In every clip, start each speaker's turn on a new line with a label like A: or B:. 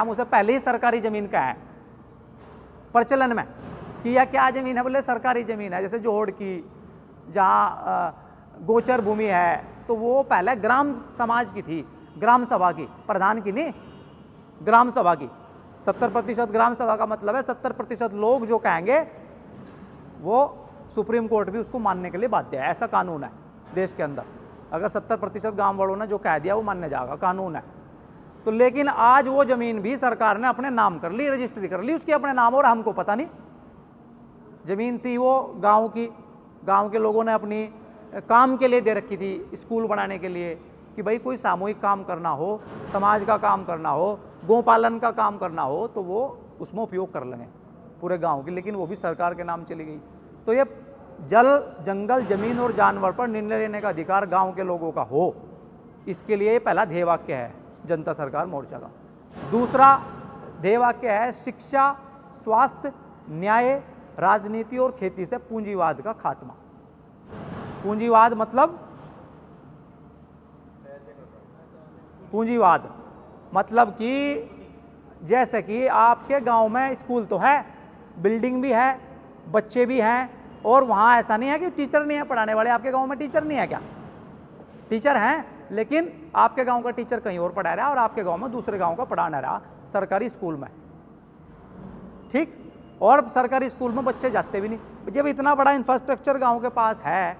A: हम उसे पहले ही सरकारी जमीन का है प्रचलन में कि यह क्या जमीन है, बोले सरकारी जमीन है। जैसे जोड़ की जहाँ गोचर भूमि है तो वो पहले ग्राम समाज की थी, ग्राम सभा की, प्रधान की नहीं, ग्राम सभा की। 70% ग्राम सभा का मतलब है 70% लोग जो कहेंगे वो सुप्रीम कोर्ट भी उसको मानने के लिए बाध्य है। ऐसा कानून है देश के अंदर। अगर 70% गांव वालों ने जो कह दिया वो मानने जाएगा, कानून है। तो लेकिन आज वो जमीन भी सरकार ने अपने नाम कर ली, रजिस्ट्री कर ली उसकी अपने नाम, और हमको पता नहीं। जमीन थी वो गांव की, गांव के लोगों ने अपनी काम के लिए दे रखी थी, स्कूल बनाने के लिए, कि भाई कोई सामूहिक काम करना हो, समाज का काम करना हो, गोपालन का काम करना हो तो वो उसमें उपयोग कर लेंगे पूरे गांव की। लेकिन वो भी सरकार के नाम चली गई। तो ये जल, जंगल, जमीन और जानवर पर निर्णय लेने का अधिकार गांव के लोगों का हो, इसके लिए पहला ध्येय वाक्य है जनता सरकार मोर्चा का। दूसरा ध्येय वाक्य है शिक्षा, स्वास्थ्य, न्याय, राजनीति और खेती से पूंजीवाद का खात्मा। पूंजीवाद मतलब, पूंजीवाद मतलब कि जैसे कि आपके गांव में स्कूल तो है, बिल्डिंग भी है, बच्चे भी हैं, और वहाँ ऐसा नहीं है कि टीचर नहीं है पढ़ाने वाले। आपके गांव में टीचर नहीं है क्या? टीचर हैं, लेकिन आपके गांव का टीचर कहीं और पढ़ा रहा है और आपके गांव में दूसरे गांव का पढ़ाना रहा सरकारी स्कूल में, ठीक। और सरकारी स्कूल में बच्चे जाते भी नहीं। जब इतना बड़ा इंफ्रास्ट्रक्चर गांव के पास है,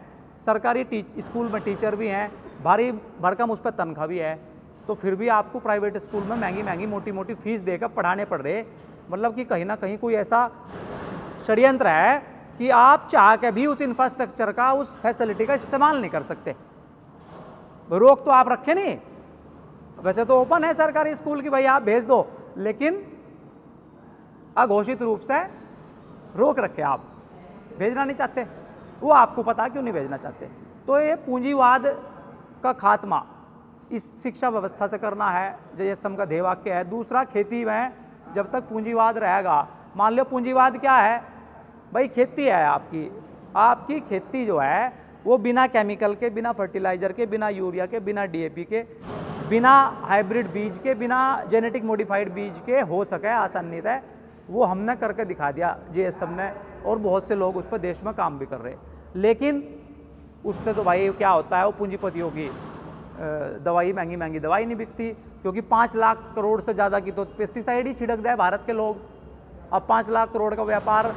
A: सरकारी स्कूल में टीचर भी हैं, भारी भरकम उस पर तनख्वाह भी है, तो फिर भी आपको प्राइवेट स्कूल में महंगी महंगी मोटी मोटी फीस देकर पढ़ाने पड़ रहे। मतलब कि कहीं ना कहीं कोई ऐसा षड्यंत्र है कि आप चाह के भी उस इंफ्रास्ट्रक्चर का, उस फैसिलिटी का इस्तेमाल नहीं कर सकते। रोक तो आप रखे नहीं, वैसे तो ओपन है सरकारी स्कूल की, भाई आप भेज दो, लेकिन अघोषित रूप से रोक रखे, आप भेजना नहीं चाहते। वो आपको पता क्यों नहीं भेजना चाहते। तो ये पूंजीवाद का खात्मा इस शिक्षा व्यवस्था से करना है, JSM का ध्येय वाक्य है। दूसरा, खेती में जब तक पूंजीवाद रहेगा, मान लो पूंजीवाद क्या है भाई, खेती है आपकी, आपकी खेती जो है वो बिना केमिकल के, बिना फर्टिलाइजर के, बिना यूरिया के, बिना DAP के, बिना हाइब्रिड बीज के, बिना जेनेटिक मॉडिफाइड बीज के हो सके आसानी से, वो हमने करके दिखा दिया JSM ने, और बहुत से लोग उस पर देश में काम भी कर रहे। लेकिन उससे तो भाई क्या होता है, वो पूंजीपतियों की दवाई, महंगी महंगी दवाई नहीं बिकती, क्योंकि 5 लाख करोड़ से ज़्यादा की तो पेस्टिसाइड ही छिड़क दिया भारत के लोग। अब 5 लाख करोड़ का व्यापार,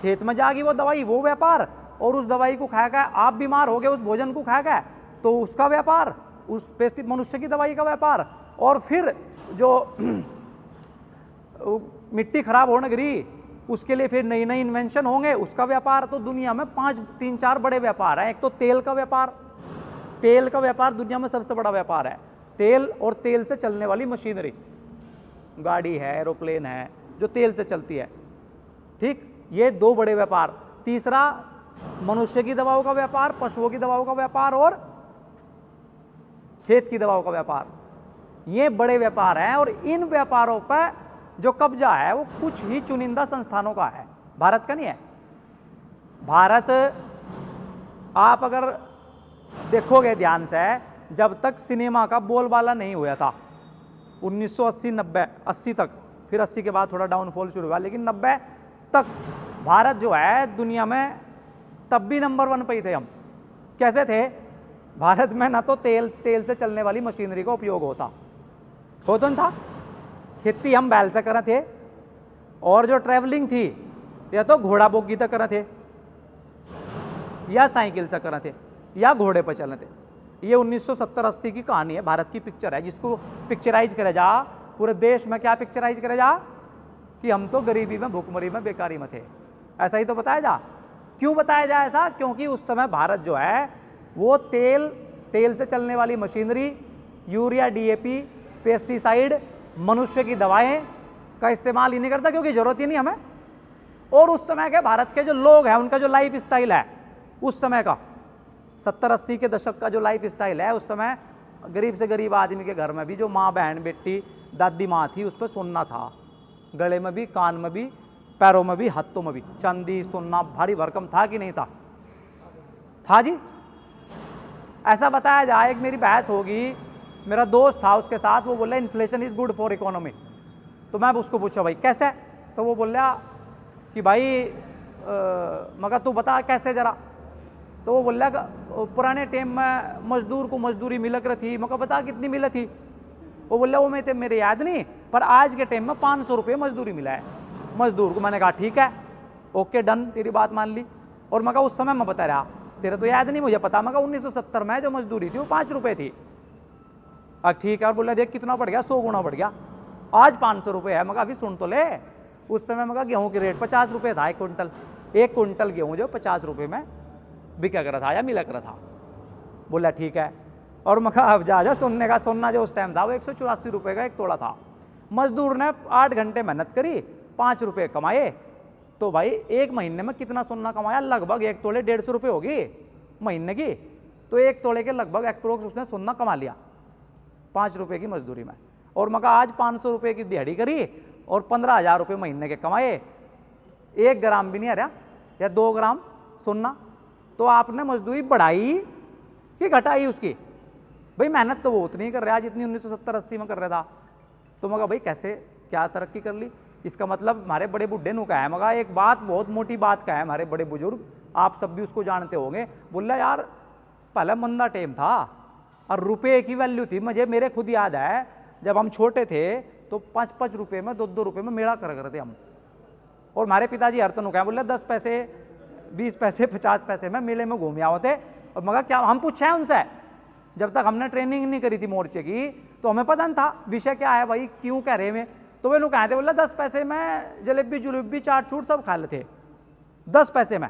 A: खेत में जाएगी वो दवाई, वो व्यापार, और उस दवाई को खाएगा आप बीमार हो गए, उस भोजन को खाएगा तो उसका व्यापार, उस मनुष्य की दवाई का व्यापार, और फिर जो मिट्टी खराब होने लगी उसके लिए फिर नई नई इन्वेंशन होंगे, उसका व्यापार। तो दुनिया में 3-4 बड़े व्यापार हैं। एक तो तेल का व्यापार, तेल का व्यापार दुनिया में सबसे बड़ा व्यापार है। तेल और तेल से चलने वाली मशीनरी, गाड़ी है, एरोप्लेन है जो तेल से चलती है, ठीक, ये 2 बड़े व्यापार। तीसरा, मनुष्य की दवाओं का व्यापार, पशुओं की दवाओं का व्यापार और खेत की दवाओं का व्यापार। ये बड़े व्यापार हैं, और इन व्यापारों पर जो कब्जा है वो कुछ ही चुनिंदा संस्थानों का है, भारत का नहीं है। भारत, आप अगर देखोगे ध्यान से, जब तक सिनेमा का बोलबाला नहीं हुआ था 1980-90 तक, फिर 80 के बाद थोड़ा डाउनफॉल शुरू हुआ, लेकिन 90 तक भारत जो है दुनिया में, तब भी नंबर 1 पे ही थे हम। कैसे थे? भारत में ना तो तेल से चलने वाली मशीनरी का उपयोग होता नहीं था, खेती हम बैल से कर थे, और जो ट्रैवलिंग थी या तो घोड़ा बोगी तक कर थे, या साइकिल से कर थे, या घोड़े पर चलते थे। ये 1970-80 की कहानी है, भारत की पिक्चर है, जिसको पिक्चराइज करे जा पूरे देश में। क्या पिक्चराइज करे जा कि हम तो गरीबी में, भूखमरी में, बेकारी में थे, ऐसा ही तो बताया जा। क्यों बताया जा ऐसा? क्योंकि उस समय भारत जो है वो तेल से चलने वाली मशीनरी, यूरिया, DAP, पेस्टिसाइड, मनुष्य की दवाएं का इस्तेमाल ही नहीं करता, क्योंकि जरूरत ही नहीं हमें। और उस समय के भारत के जो लोग हैं, उनका जो लाइफ स्टाइल है उस समय का, 70-80 के दशक का जो लाइफ स्टाइल है, उस समय गरीब से गरीब आदमी के घर में भी जो माँ, बहन, बेटी, दादी माँ थी, उस पर सोना था, गले में भी, कान में भी, पैरों में भी, हाथों में भी, चांदी सोना भारी भरकम था कि नहीं था? था जी। ऐसा बताया जाए, एक मेरी बहस होगी, मेरा दोस्त था उसके साथ, वो बोला inflation is good for economy. तो मैं उसको पूछा भाई कैसे, तो वो बोल रहा कि भाई मगर तू बता कैसे जरा। तो वो बोल रहा पुराने टाइम में मजदूर को मजदूरी मिलक रही थी, मगर बता कितनी मिलत थी। वो बोल रहा वो मेरे याद नहीं, पर आज के टाइम में 500 रुपये मजदूरी मिला है मजदूर को। मैंने कहा ठीक है, ओके डन, तेरी बात मान ली। और मगर उस समय मैं बता रहा, तेरे तो याद नहीं, मुझे पता, मगर 1970 में जो मजदूरी थी वो 5 रुपये थी। ठीक है, और बोल रहा देख कितना बढ़ गया, 100 गुना बढ़ गया, आज 500 रुपये है। मगर अभी सुन तो ले, उस समय मगर गेहूं की रेट 50 रुपये था एक कुंटल। एक कुंटल गेहूं जो 50 रुपये में बिका कर था या मिला कर था। बोला ठीक है, और मगर अब जा सुनने का, सोना जो उस टाइम था वो 184 रुपये का एक तोड़ा था। मजदूर ने 8 घंटे मेहनत करी, 5 रुपये कमाए, तो भाई एक महीने में कितना सोना कमाया, लगभग एक तोले 150 रुपये होगी महीने की। तो एक तोले के लगभग अप्रोक्स उसने सोना कमा लिया 5 रुपये की मजदूरी में। और मगर आज 500 रुपये की दिहाड़ी करी और 15,000 रुपये महीने के कमाए, 1 ग्राम भी नहीं आ रहा या 2 ग्राम सोना। तो आपने मजदूरी बढ़ाई कि घटाई उसकी? भाई मेहनत तो वो उतनी कर रहा जितनी 1970-80 में कर रहा था। तो मगर भाई कैसे क्या तरक्की कर ली? इसका मतलब हमारे बड़े बुढ़े नु का है। मगर एक बात बहुत मोटी बात का है, हमारे बड़े बुजुर्ग, आप सब भी उसको जानते होंगे, बोला यार पहले मंदा टाइम था और रुपये की वैल्यू थी। मुझे मेरे खुद याद है जब हम छोटे थे तो 5-5 रुपये में 2-2 रुपये में मेला कर करते हम। और हमारे पिताजी हर तनु क्या बोले 10 पैसे 20 पैसे 50 पैसे में मेले में घूम आओ थे। और मगर क्या हम पूछे हैं उनसे, जब तक हमने ट्रेनिंग नहीं करी थी मोर्चे की तो हमें पता नहीं था विषय क्या है भाई, क्यों कह रहे में। तो वे लोग कहे थे, बोला 10 पैसे में जलेबी जुलेबी चाट छूट सब खा लेते 10 पैसे में।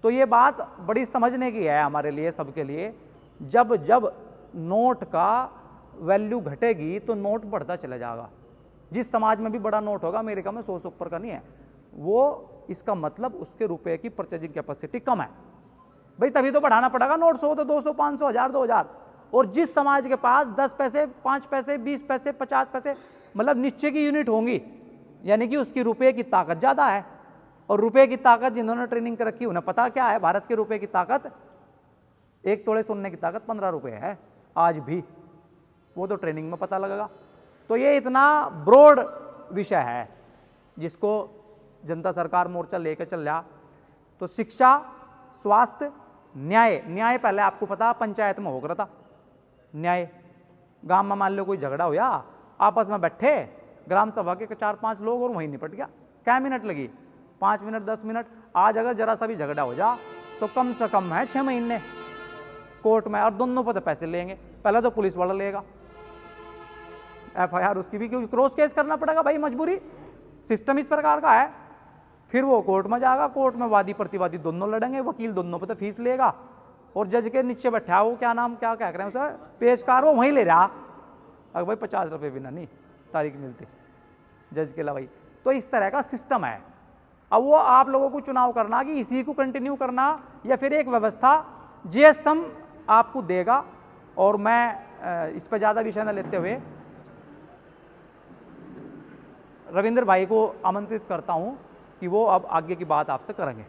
A: तो ये बात बड़ी समझने की है हमारे लिए, सबके लिए। जब जब नोट का वैल्यू घटेगी तो नोट बढ़ता चला जाएगा। जिस समाज में भी बड़ा नोट होगा, अमेरिका में 100 से ऊपर का नहीं है वो, इसका मतलब उसके रुपए की परचेजिंग कैपेसिटी कम है भाई, तभी तो बढ़ाना पड़ेगा नोट। 100 तो 200, 500, 1000, 2000। और जिस समाज के पास 10 पैसे 5 पैसे 20 पैसे 50 पैसे मतलब नीचे की यूनिट होंगी, यानी कि उसकी रुपए की ताकत ज्यादा है। और रुपए की ताकत जिन्होंने ट्रेनिंग कर रखी उन्हें पता क्या है, भारत के रुपए की ताकत, एक तोड़े सोने की ताकत 15 रुपये है आज भी, वो तो ट्रेनिंग में पता लगेगा। तो ये इतना ब्रॉड विषय है जिसको जनता सरकार मोर्चा लेकर चल रहा। तो शिक्षा, स्वास्थ्य, न्याय। न्याय पहले आपको पता पंचायत में हो रहा था न्याय। गांव में मान लो कोई झगड़ा हुआ, आपस में बैठे ग्राम सभा के 4-5 लोग और वहीं निपट गया। क्या मिनट लगी? 5 मिनट 10 मिनट। आज अगर जरा सा भी झगड़ा हो जा तो कम से कम है 6 महीने कोर्ट में, और दोनों पर पैसे लेंगे। पहले तो पुलिस वाला लेगा FIR उसकी भी, क्योंकि क्रॉस केस करना पड़ेगा भाई, मजबूरी, सिस्टम इस प्रकार का है। फिर वो कोर्ट में जाएगा, कोर्ट में वादी प्रतिवादी दोनों लड़ेंगे, वकील दोनों पर तो फीस लेगा। और जज के नीचे बैठा वो क्या नाम क्या कह रहे हैं उसे, पेशकार, वो वहीं ले रहा। अगर भाई 50 रुपये भी ना नहीं तारीख मिलती जज के भाई। तो इस तरह का सिस्टम है। अब वो आप लोगों को चुनाव करना कि इसी को कंटिन्यू करना या फिर एक व्यवस्था GSM आपको देगा। और मैं इस पर ज़्यादा विषय न लेते हुए रविंद्र भाई को आमंत्रित करता हूं कि वो अब आगे की बात आपसे करेंगे।